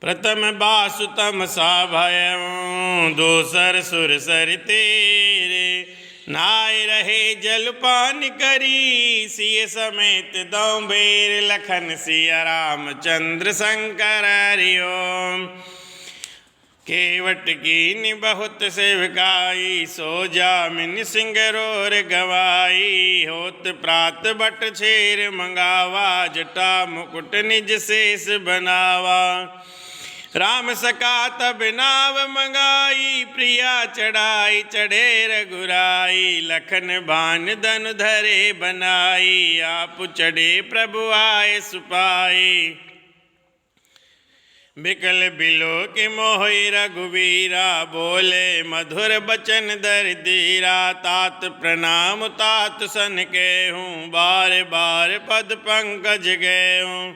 प्रथम बासु तमसा भयं दोसर सुर सर तेरे। नाय रहे जल पान करी सिय समेत दौ बेर। लखन सिया रामचंद्र शंकर हरि ओम। केवट कीन्हि बहुत सेवकाई सो जामिन सिंगरोर गवाई। होत प्रात बट छेर मंगावा जटा मुकुट निज शेष बनावा। राम सका तब नाव मंगाई प्रिया चढ़ाई चढ़े रघुराई। लखन बान धनु धरे बनाई आप चढ़े प्रभु आए सुपाई। बिकल बिलो के मोहि रघुवीरा बोले मधुर बचन दर धीरा। तात प्रणाम तात सन के हूँ बार बार पद पंकज गए हूँ।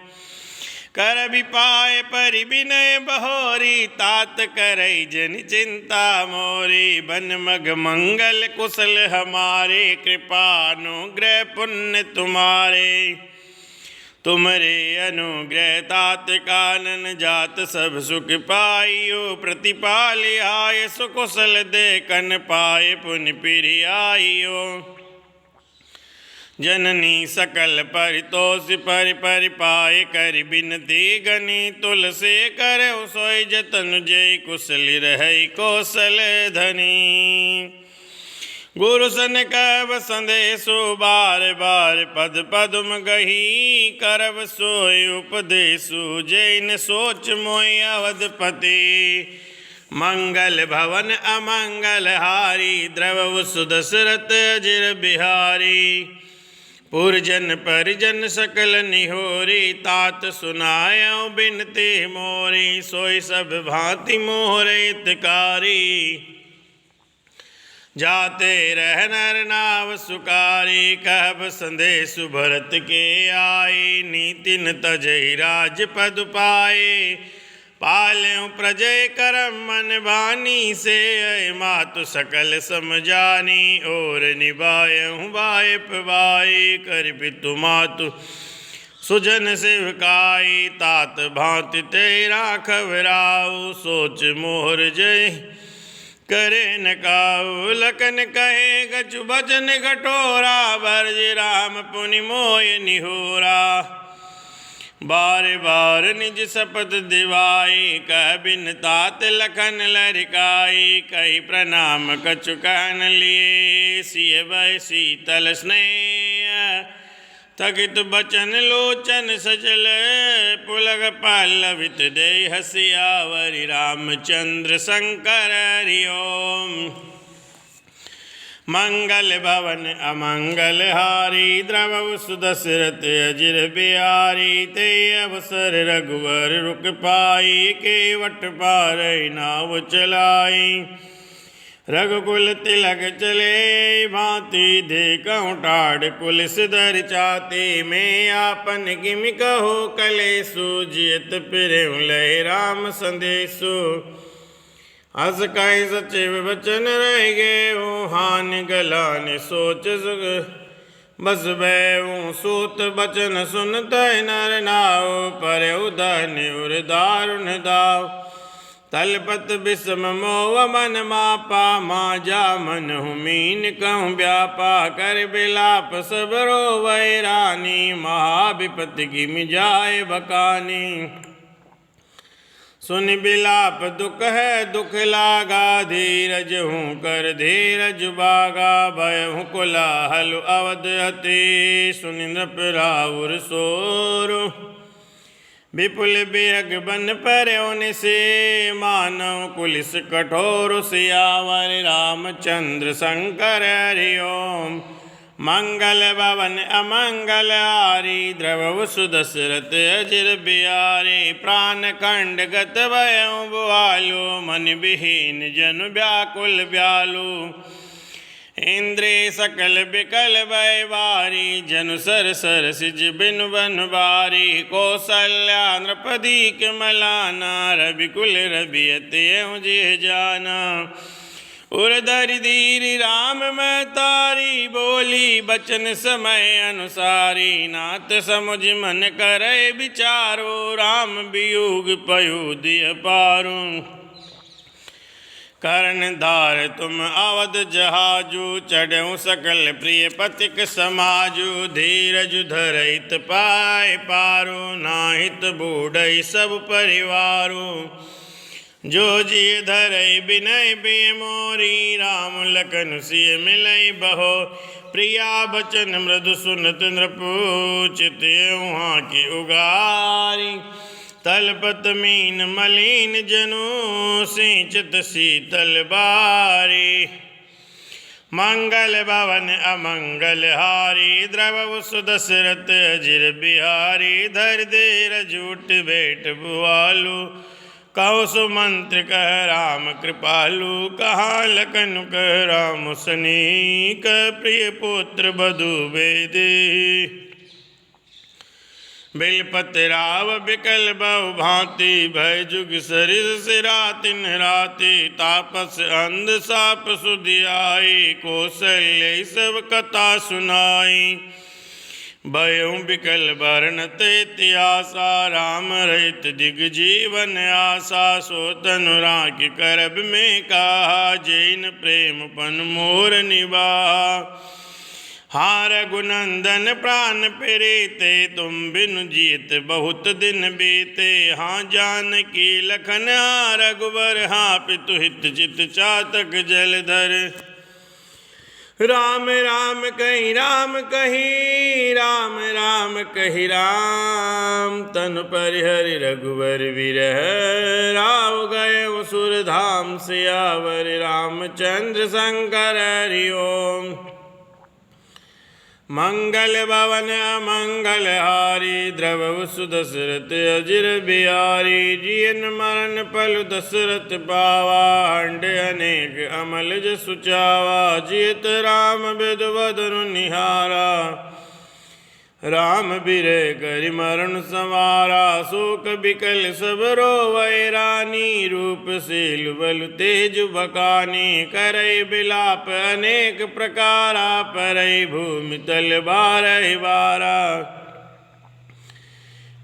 कर भी पाए परि विनय बहोरी तात करई जन चिंता मोरी। बन मग मंगल कुशल हमारे कृपानुग्रह पुण्य तुम्हारे। तुमरे अनुग्रह तात कानन जात सब सुख पाइयो। प्रतिपाल आय सुकुशल देखन पाए पुन पिरि आइयो। जननी सकल परितोष पर पाए कर बिनती गनी। तुलसी कर सोई जतन जय कुशल रहई कौशल धनी। गुरु सन कब संदेशो बार बार पद पदुम गही। करब सोय उपदेशु जैन सोच मोय अवधपति। मंगल भवन अमंगल हारी द्रव सुदशरथ अजिर बिहारी। पुरजन परिजन सकल निहोरी तात सुनायो बिनती मोरी। सोई सब भांति मोहर हितकारी जाते रह नर नाव सुकारी। कहब संदेशु भरत के आई नीतिन तजहि राज पद पाए। पाल्यों प्रजय करम मन बानी से अय मातु सकल समझानी। और निभायहूँ बाय पवाई कर पितु मातु सुजन सेवकाई। तात भांति तेरा खबराऊ सोच मोहर जय करे न काऊ। लखन कहे गचु बचन कठोरा बरज राम पुनि मोय निहोरा। बार बार निज शपथ दिवाई कह बिन तात लखन लरिकाई। कही प्रणाम कछु कहन लिए सिय भय शीतल स्नेह। थकित बचन लोचन सजल पुलक पल्लवित दे हसियावरि। रामचंद्र शंकर हरि ओम। मंगल भवन अमंगल हारी द्रवौ सुदशरथ अजिर बिहारी। ते अवसर रघुवर रुक पाई केवट पारई नाव चलाई। रघुकुल तिलक चले भांति देखऊँ ठाड़ कुलिस धर छाती में। आपन किमि कहो कलेसु जियत फिरऊँ लय राम संदेशु। अस कहि सचिव बचन रह गए हान गलान सोच सुख बस भयऊँ। सूत बचन सुनत नर नाव परऊ धन्य उर दारुण दाव। तलपत विषम मोह मन मापा माजा मन हुमीन कहूँ व्यापा। कर बिलाप सब रोवै रानी महाविपति किमि जाय बकानी। सुन बिलाप दुख है दुख लागा धीरज हूँ कर धीरज बागा। भय हूँ कोलाहल अवध अति सुन नृप राउर सोर। विपुल बेग बन पर्यों से मानव कुलिस कठोर। सियावर रामचंद्र शंकर हरि ओम। मंगल भवन अमंगल हारी द्रवौ सुदशरथ अजिर बिहारी। प्राण खंड गत भयऊँ बुआलु मन विहीन जनु व्याकुल ब्यालु। इंद्रिय सकल बिकल भय भारी जनु सर सर सिज बिनु बन बारी। कौसल्या नृपति के मलाना रविकुल रवियत जिह जाना। उरधरि धीरि राम मैं तारी, बोली बचन समय अनुसारी। नाथ समुझ मन करे विचारो, राम वियोग पयुदिय पारू। कर्ण धार तुम अवध जहाजु, चढ़ऊ सकल प्रिय पथिक समाजु। धीरज धरहित पाय पारो, नाहित बूढ़ई सब परिवारो। जो जिय धरई बिनय बिय मोरी, राम लखन सिय मिलई बहो। प्रिया बचन मृदु सुनत नृपु, चित वहाँ की उगारी। तलपत मीन मलिन जनु, सिंचित शीतल बारी। मंगल भवन अमंगल हारी, द्रवहु सुदशरथ अजिर बिहारी। धर देर जूट भेट बुआलु, कहो सुमंत्र कह राम कृपालु। कहा लखन कह राम सनीक, प्रिय पुत्र बधु बेदे। बिलपति राव बिकल बहु भांति, भय जुग सरिस सिरा तिन राति। तापस अंध साप सुधियाई, कौशल्य सब कथा सुनाई। भयउ बिकल बरनत इतिहासा, राम रहित दिग जीवन आशा। सो तनु राखि करब में कहा, जैन प्रेम पन मोर निभा। हाँ रघुनंदन प्राण प्रीते, तुम बिनु जीत बहुत दिन बीते। हाँ जानकी लखन हाँ रघुवर, हाँ पितु हित चित चातक जलधर। राम राम कहि राम कहि, राम राम कहि राम। तनु परिहरि रघुवर विरह, राव गए सुर धाम सियावर। रामचंद्र शंकर हरि ओम। मंगल भवन अमंगल हारी, द्रवहु सुदशरथ अजिर बिहारी। जियन मरण पलु दशरथ पावा, हंड अनेक अमल जसु चावा। जियत राम बिधु निहारा, राम बिरह करि मरण संवारा। शोक बिकल सब रोवै रानी, रूप शील बलु तेज बकानी। करई बिलाप अनेक प्रकारा, परई भूमि तल बारहि बारा।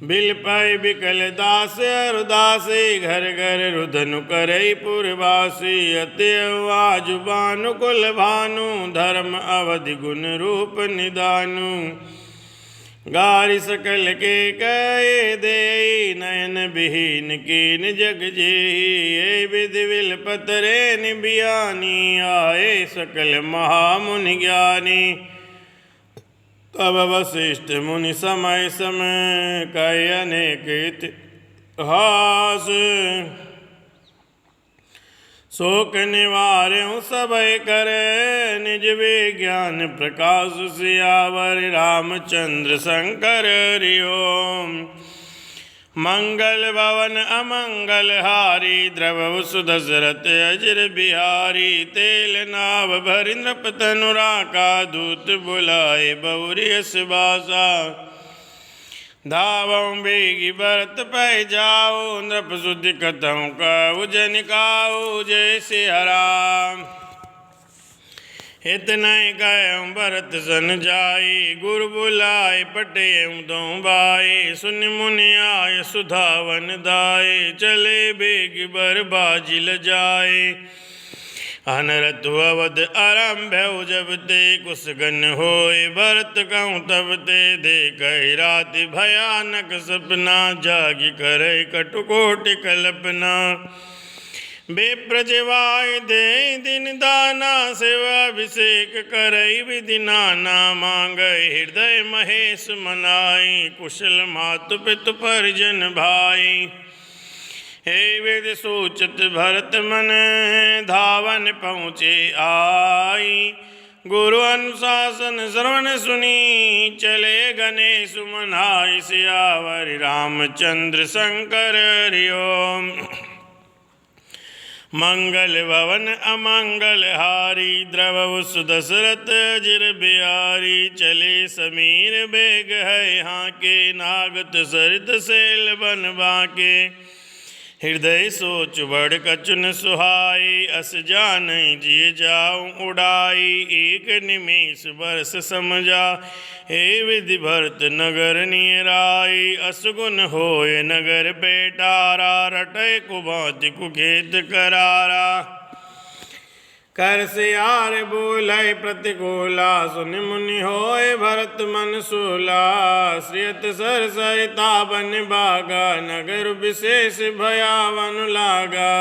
बिलपै बिकल दास अरुदासी, घर घर रुदन करई पुरवासी। अतएव आजु बानु कुल भानु, धर्म अवधि गुण रूप निदानु। गारि सकल के कहे देई, नयन विहीन कीन जग जेहि। ये विधि विलपत रेन बियानी, आए सकल महामुनि ज्ञानी। तब वशिष्ठ मुनि समय समय, कहे अनेक इतिहास। शोक निवार्यों सबय करे, निज विज्ञान प्रकाश सियावर। रामचंद्र शंकर हरि ओम। मंगल भवन अमंगल हारी, द्रवहु सुदशरथ अजिर बिहारी। तेल नाव भरि नृप तनु राका, दूत बुलाए बहुरी यश बासा। धावऊं बेगी भरत पै जाओ, नृप सुधि कथऊं कहु जन काऊ। जय सिया राम। इतनहि कहऊं भरत सन जाई, गुरु बुलाए पटेऊं दो भाई। सुनि मुनि आय सुधावन दाय, चले बेग बर बाजी ल जाए। अनरत अवध आरंभ्यउ जब ते, कुशगन होय भरत कहूँ तब ते। देखहि राति भयानक सपना, जागि करहि कटुकोटि कल्पना। विप्र जिवाय देहि दिन दाना, सेवाभिषेक करहि विधि नाना। मांगहि हृदय महेश मनाई, कुशल मातु पितु परिजन भाई। हे विधि सूचत भरत मन, धावन पहुँचे आई। गुरु अनुशासन श्रवण सुनी, चले गणेश मनाई। सियावर रामचंद्र शंकर हरि ओम। मंगल भवन अमंगल हारी, द्रवहु सुदशरथ अजिर बिहारी। चले समीर बेग है यहाँ के, नागत सरित सैल बन बाके। हृदय सोच बड़ कचुन सुहाई, अस जान जिय जाऊं उड़ाई। एक निमेष बरस समझा, हे विधि भरत नगर निराई। असगुन होय नगर पेटारा, रटय कुभांति कुखेत करारा। कर सियार बोलै प्रतिकूला, सुनि मुनि होय भरत मन सूला। श्रियत सर सरिता बन बागा, नगर विशेष भयावन लागा।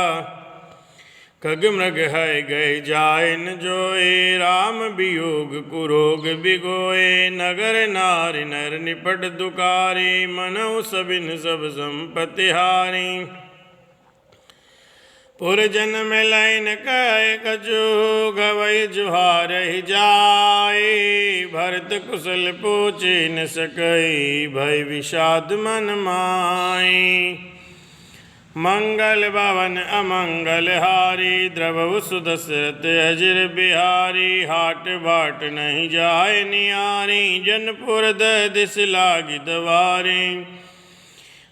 खग मृग है गए जाय न जोए, राम वियोग कुरोग बिगोए। नगर नारी नर निपट दुकारी, मनऊ सबिन सब संपत्ति हारी। पुरजन में लैन कह कछु, गवै जुहार ही जाए। भरत कुशल पूछे न सकई, भय विषाद मन माई। मंगल भवन अमंगल हारी, द्रवहु सुदशरथ अजिर बिहारी। हाट बाट नहीं जाय नियारी, जनपुर दिस लागी दवारी।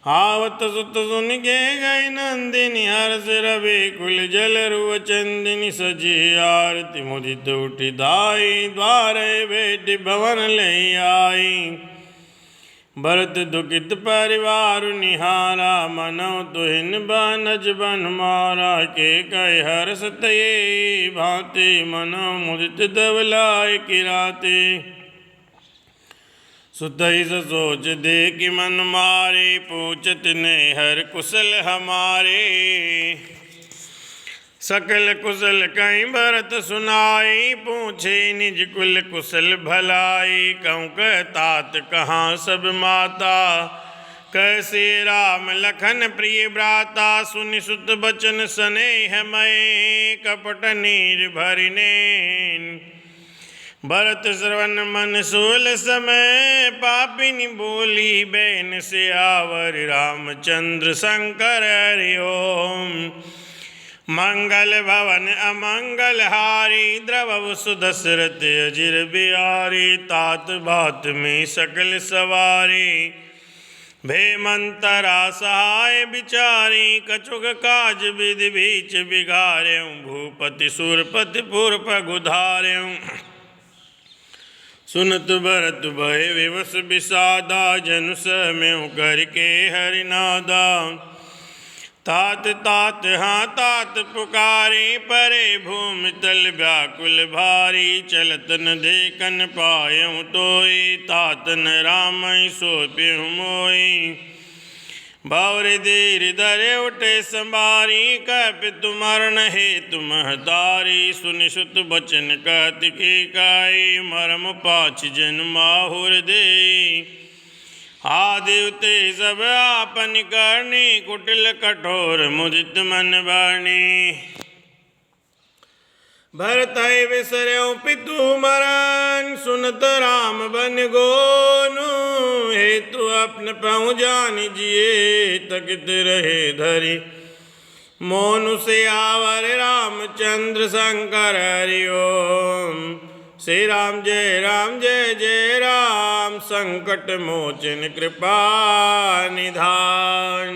आवत सुत सुन के गई नंदिनी, हर्ष रवि कुल जल रुव चंदिनी। सजी आरती मुदित उठी धाई, द्वारे बेटी भवन ले आई। भरत दुखित परिवार निहारा, मनौ तुहिन बनज बन मारा। के कह हर्ष तये भांति, मनौ मुदित दवलाय किराते। सुतहि सोच देख मन मारे, पूछत ने हर कुशल हमारे। सकल कुशल कहीं भरत सुनाई, पूछे निज कुल कुशल भलाई। कहूँ कह तात कहाँ सब माता, कैसे राम लखन प्रिय भ्राता। सुनि सुत बचन स्नेह मय, कपट नीर भरिने। भरत श्रवण मन सोल समय, पापिनी बोली बैन से आवर। रामचंद्र शंकर हरि ओम। मंगल भवन अमंगल हारी, द्रवहु सुदशरथ अजिर बिहारी। तात बात में सकल सवारी, भेमंतरा सहाय बिचारी। कछुक काज विधि बीच बिगार्यों, भूपति सुरपति पुर पगुधार्यों। सुनत भरत भय विवश विषादा, जनु सहम्यों करके हरिनादा। तात तात हाँ तात पुकारे, परे भूमि तल व्याकुल भारी। चलत न देखन पायऊँ तोय, तात न रामई सौंप्यों मोय। बावर धीर धरे उठे संभारी, कप तुमरण हेतु महतारी। सुनि सुत बचन कहत के काई, मरम पाछ जन माहुर दे। आदिवते सब आपन करनी, कुटिल कठोर मुदित मन बाणी। भरत विसर्यों पितु मरण, सुनत राम बन गोनु। हेतु अपने पहुँ जान जिए, तकित रहे धरी मोनु। से आवर रामचंद्र शंकर हरि ओम। श्री राम जय जय राम, संकट मोचन कृपा निधान।